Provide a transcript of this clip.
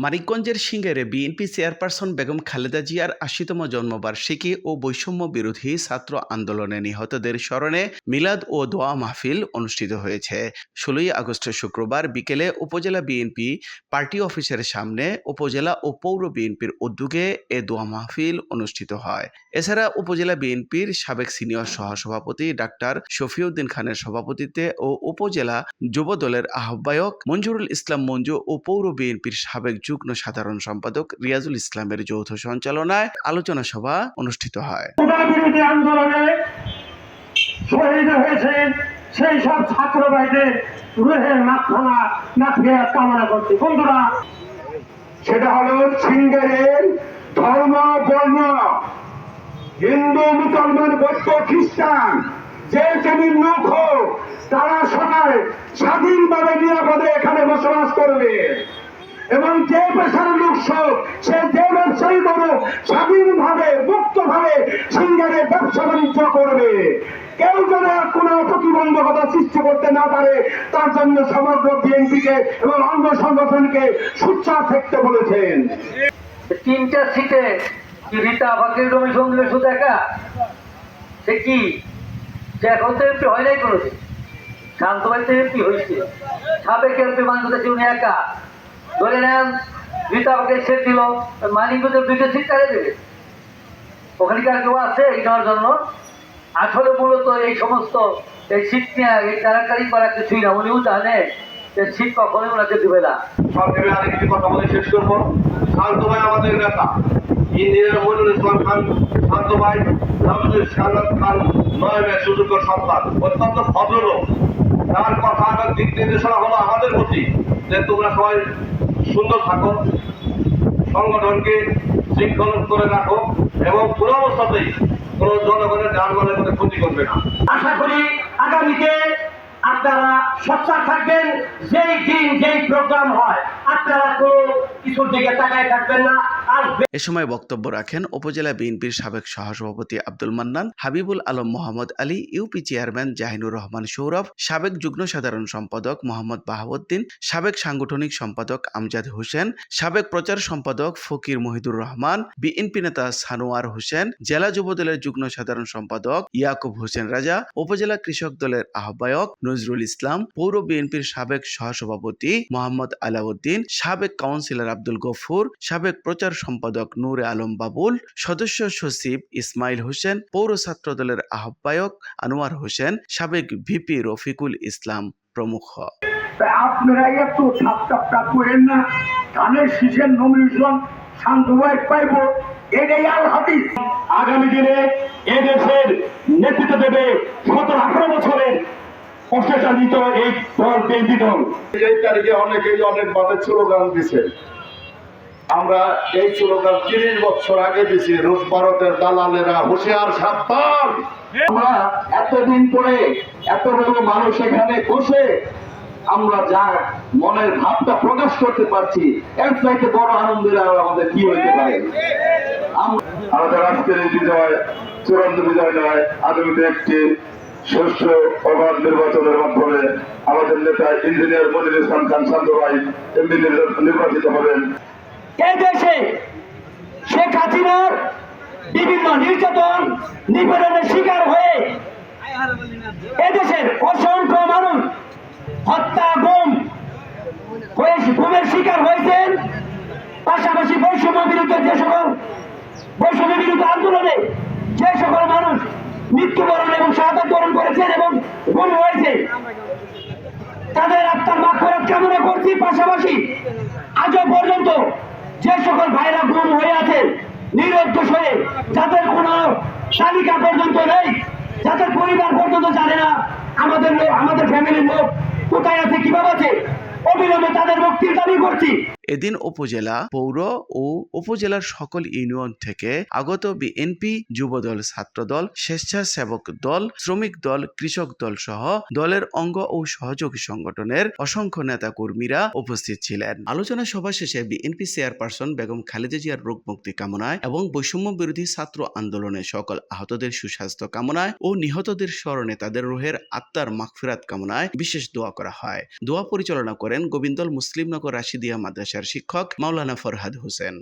মানিকগঞ্জের সিঙ্গারে BNP chairperson Begum Khaleda জিয়ার ৮০তম জন্মবার্ষিকী ও বৈষম্য বিরোধী ছাত্র আন্দোলনে নিহতদের স্মরণে মিলাদ ও দোয়া মাহফিল অনুষ্ঠিত হয়েছে। ১৬ই আগস্ট শুক্রবার বিকেলে উপজেলা বিএনপি পার্টি অফিসের সামনে উপজেলা ও পৌর বিএনপির উদ্যোগে এ দোয়া মাহফিল অনুষ্ঠিত হয়। এছাড়া উপজেলা বিএনপির সাবেক সিনিয়র সহসভাপতি ডাক্তার শফিউদ্দিন খানের সভাপতিত্বে ও উপজেলা যুব দলের আহ্বায়ক মঞ্জুরুল ইসলাম মঞ্জু ও পৌর বিএনপির সাবেক যুগ্ম সাধারণ সম্পাদক রিয়াজুল ইসলামের যৌথ সঞ্চালনায় আলোচনা সভা অনুষ্ঠিত হয়। বিরোধী আন্দোলনে শহীদ হয়েছে সেই সব ছাত্র ভাইদের রুহের মাগফিরাত কামনা করছি। বন্ধুরা, সেটা হলো সিঙ্গারের ধর্ম বর্ণ, হিন্দু মুসলমান বৌদ্ধ খ্রিস্টান যে শ্রেণীর লোক হোক, তারা সবাই স্বাধীনভাবে নিরাপদে এখানে বসবাস করবে এবং যে পেশার লোক হোক, সে যে ব্যবসায়ী করুক, স্বাধীনভাবে মুক্তভাবে সিঙ্গারে ব্যবসা বাণিজ্য করবে। কেউ যেন কোনো প্রতিবন্ধকতা সৃষ্টি করতে না পারে, তার জন্য সমগ্র বিএনপিকে এবং অঙ্গ সংগঠনকে সোচ্চার থাকতে বলেছেন। 3টা সিটে কি রীতা বাকের কমিশন দিলে শুধু একা? সে কি যে এখন তো এমপি হয় নাই কোনোদিন, শান্ত বাড়িতে এমপি হয়েছে, সাবেক এমপি মানুষদের উনি একা। ধরে নেন রীতা বাকের সেট দিল, মানিকগঞ্জের 2টা সিট কারে দেবে? ওখানে কি আর কেউ আছে এই নেওয়ার জন্য? আসলে মূলত এই সমস্ত এই সিট নিয়ে এই কারাকারি করা কিছুই না। উনিও জানে যে সিট কখনোই ওনাকে দেবে না। সরকারের আরেকটি কথা বলে শেষ করবো। শান্ত ভাই আমাদের নেতা, ইঞ্জিনিয়ার মনিরুল ইসলাম খান শান্ত ভাই, শাহাদ খান নয়নের সুযোগ্য সন্তান, অত্যন্ত ভদ্রলোক। তার কথা আমার দিক নির্দেশনা হলো আমাদের প্রতি যে তোমরা সবাই সুন্দর থাকো, সংগঠনকে শৃঙ্খল করে রাখো এবং পুরো অবস্থাতেই কোন জনগণের যানবাহনের মধ্যে ক্ষতি করবে না। আশা করি আগামীতে আপনারা সোচ্চার থাকবেন। যেই দিন যেই প্রোগ্রাম হয় আপনারা কোনো কিছুর দিকে তাকায় থাকবেন না। এ সময় বক্তব্য রাখেন উপজেলা বিএনপির সাবেক সহসভাপতি আব্দুল মান্নান, হাবিবুল আলম মোহাম্মদ আলী, ইউপি চেয়ারম্যান জাহিনুর রহমান সৌরভ, সাবেক যুগ্ম সাধারণ সম্পাদক মোহাম্মদ বাহাউদ্দিন, সাবেক সাংগঠনিক সম্পাদক আমজাদ হোসেন, সাবেক প্রচার সম্পাদক ফকির মহিদুর রহমান, বিএনপি নেতা সানোয়ার হোসেন, জেলা যুবদলের যুগ্ম সাধারণ সম্পাদক ইয়াকুব হোসেন রাজা, উপজেলা কৃষক দলের আহ্বায়ক নজরুল ইসলাম, পৌর বিএনপির সাবেক সহসভাপতি মোহাম্মদ আলাউদ্দিন, সাবেক কাউন্সিলর আব্দুল গফুর, সাবেক প্রচার সম্পাদক নূরে আলম বাবুল, সদস্য সচিব ইসমাইল হোসেন, পৌর ছাত্র দলের আহ্বায়ক আনোয়ার হোসেন, সাবেক ভিপি রফিকুল ইসলাম প্রমুখ। আপনারা একটু ঠাপটা করেন না, ধানের শীষের নমিনেশন শান্ত ভাই পাইব, এটাই আল হাদিস। আগামী দিনে এদেশের নেতৃত্ব দেবে 17-18 বছরের অশেষাদিত এই দল বিএনপি দল। এই তারিখে অনেকেই অনেক ভাবে স্লোগান দিচ্ছে। আমরা এই স্লোগান 30 বছর আগে দিছি, রুশ ভারতের দালালেরা হুঁশিয়ার সাবধান। আমরা এতদিন পরে এতগুলো মানুষ এখানে বসে আমরা যা মনের ভাবটা প্রকাশ করতে পারছি, এর চাইতে বড় আনন্দের আর আমাদের কি হইতে পারে? আমাদের আজকের এই বিজয় চূড়ান্ত বিজয় নয়, আগামীতে একটি সুষ্ঠ অবাধ নির্বাচনের মাধ্যমে আমাদের নেতা ইঞ্জিনিয়ার মনিরুল ইসলাম খান শান্ত ভাই এমপি নির্বাচিত হবেন। এই দেশে শেখ হাসিনার বিভিন্ন নির্যাতন নিপীড়নের শিকার হয়ে এদেশের অসংখ্য মানুষ হত্যা গুমের শিকার হয়েছেন। পাশাপাশি বৈষম্য বিরুদ্ধ আন্দোলনে যে সকল মানুষ মৃত্যুবরণ এবং শাহাদাত বরণ করেছেন এবং গুম হয়েছে, তাদের আত্মার মাগফিরাত কামনা করছি। পাশাপাশি আজও পর্যন্ত যে সকল ভাইরা গুম হয়ে আছেন নিরুদ্দেশ হয়ে, যাদের কোনো তালিকা পর্যন্ত নেই, যাদের পরিবার পর্যন্ত জানে না আমাদের ফ্যামিলির লোক কোথায় আছে, কিভাবে আছে, অবিলম্বে তাদের মুক্তির দাবি করছি। এদিন উপজেলা, পৌর ও উপজেলার সকল ইউনিয়ন থেকে আগত বিএনপি, যুবদল, ছাত্রদল, স্বেচ্ছাসেবক দল, শ্রমিক দল, কৃষক দল সহ দলের অঙ্গ ও সহযোগী সংগঠনের অসংখ্য নেতা কর্মীরা উপস্থিত ছিলেন। আলোচনা সভা শেষে বিএনপি চেয়ারপারসন বেগম খালেদা জিয়ার রোগ মুক্তি কামনায় এবং বৈষম্য বিরোধী ছাত্র আন্দোলনে সকল আহতদের সুস্বাস্থ্য কামনায় ও নিহতদের স্মরণে তাদের রুহের আত্মার মাগফিরাত কামনায় বিশেষ দোয়া করা হয়। দোয়া পরিচালনা করেন গোবিন্দল মুসলিমনগর রাশিদিয়া মাদ্রাসা মাদ্রাসার শিক্ষক মাওলানা ফরহাদ হোসেন।